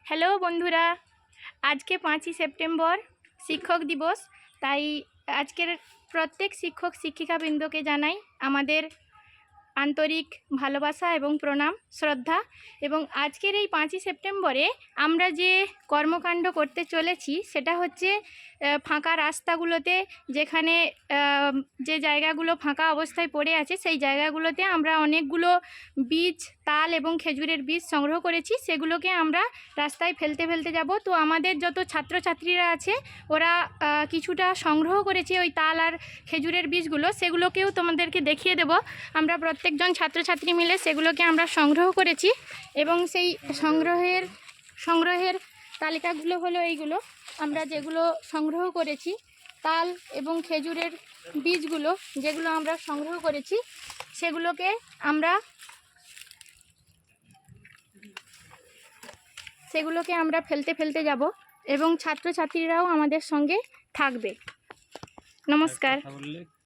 Hello বন্ধুরা, আজকে 5ই September শিক্ষক দিবস। তাই আজকের প্রত্যেক শিক্ষক শিক্ষিকাবৃন্দকে জানাই আমাদের আন্তরিক ভালোবাসা এবং প্রণাম শ্রদ্ধা। এবং আজকের এই 5ই সেপ্টেম্বরে আমরা যে কর্মকাণ্ড করতে চলেছি সেটা হচ্ছে ফাঁকা রাস্তাগুলোতে, যেখানে যে জায়গাগুলো ফাঁকা অবস্থায় পড়ে আছে সেই জায়গাগুলোতে আমরা অনেকগুলো বীজ, তাল এবং খেজুরের বীজ সংগ্রহ করেছি। সেগুলোকে আমরা রাস্তায় ফেলতে ফেলতে যাব। তো আমাদের যত ছাত্রছাত্রীরা আছে ওরা কিছুটা সংগ্রহ করেছে ওই তাল আর খেজুরের বীজগুলো, সেগুলোকেও তোমাদেরকে দেখিয়ে দেব। আমরা প্রত্যেকজন ছাত্রছাত্রী মিলে সেগুলোকে আমরা সংগ্রহ করেছি এবং সেই সংগ্রহের তালিকাগুলো হলো এইগুলো। আমরা যেগুলো সংগ্রহ করেছি, তাল এবং খেজুরের বীজগুলো যেগুলো আমরা সংগ্রহ করেছি সেগুলোকে আমরা ফেলতে ফেলতে যাব এবং ছাত্রছাত্রীরাও আমাদের সঙ্গে থাকবে। নমস্কার।